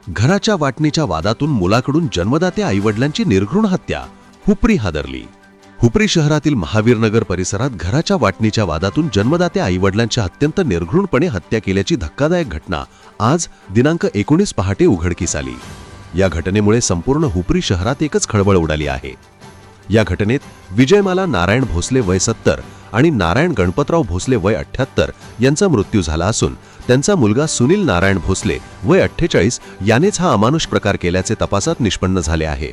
घराच्या वाटणीच्या वादातून मुलाकडून जन्मदात्या आईवडिलांची निर्घृण हत्या. हुपरी हादरली. हुपरी शहरातील महावीरनगर परिसरात घराच्या वाटणीच्या वादातून जन्मदात्या आईवडिलांची अत्यंत निर्घृणपणे हत्या केल्याची धक्कादायक घटना आज दिनांक 19 पहाटे उघडकीस आली. या घटनेमुळे संपूर्ण हुपरी शहरात एकच खळबळ उडाली आहे. या घटनेत विजयमाला नारायण भोसले वय 70 आणि नारायण गणपतराव भोसले वय 78 यांचा मृत्यू झाला असून त्यांचा मुलगा सुनील नारायण भोसले वय 48 यानेच हा अमानुष प्रकार केल्याचे तपासात निष्पन्न झाले आहे.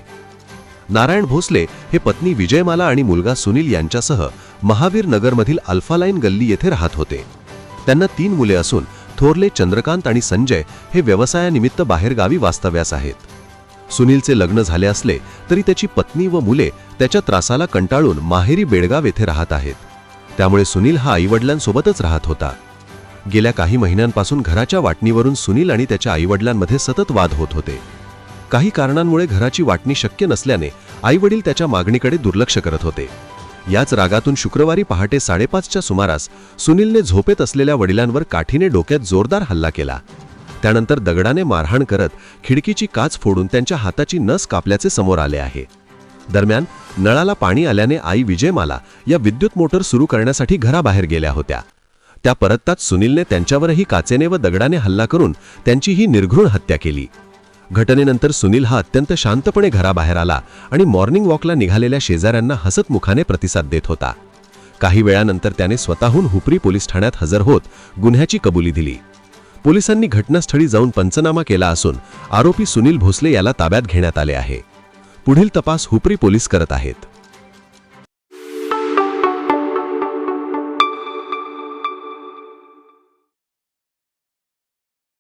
नारायण भोसले हे पत्नी विजयमाला आणि मुलगा सुनील यांच्यासह महावीर नगरमधील अल्फा लाईन गल्ली येथे राहत होते. त्यांना 3 मुले असून थोरले चंद्रकांत आणि संजय हे व्यवसायानिमित्त बाहेरगावी वास्तव्यास आहेत. सुनीलचे लग्न झाले असले तरी त्याची पत्नी व मुले त्याच्या त्रासाला कंटाळून माहेरी बेडगाव येथे राहत आहेत. त्यामुळे सुनील हा आईवडिलांसोबतच राहत होता. गेल्या काही महिन्यांपासून घराच्या वाटणीवरून सुनील आणि त्याच्या आईवडिलांमध्ये सतत वाद होत होते. काही कारणांमुळे घराची वाटणी शक्य नसल्याने आईवडील त्याच्या मागणीकडे दुर्लक्ष करत होते. याच रागातून शुक्रवारी पहाटे 5:30च्या सुमारास सुनीलने झोपेत असलेल्या वडिलांवर काठीने डोक्यात जोरदार हल्ला केला. त्यानंतर दगडाने मारहाण करत खिडकीची काच फोडून त्यांच्या हाताची नस कापल्याचे समोर आले आहे. दरम्यान नळाला पाणी आल्याने आई विजयमाला या विद्युत मोटर सुरू करण्यासाठी घराबाहेर गेल्या होत्या. त्या परतताच सुनीलने त्यांच्यावरही काचेने व दगडाने हल्ला करून त्यांची ही निर्घृण हत्या केली. घटनेनंतर सुनील हा अत्यंत शांतपणे घराबाहेर आला आणि मॉर्निंग वॉकला निघालेल्या शेजाऱ्यांना हसत मुखाने प्रतिसाद देत होता. काही वेळानंतर त्याने स्वतःहून हुपरी पोलीस ठाण्यात हजर होत गुन्ह्याची कबुली दिली. पोलिसांनी घटनास्थळी जाऊन पंचनामा केला असून आरोपी सुनील भोसले याला ताब्यात घेण्यात आले आहे. पुढील तपास हुपरी पोलीस करत आहेत.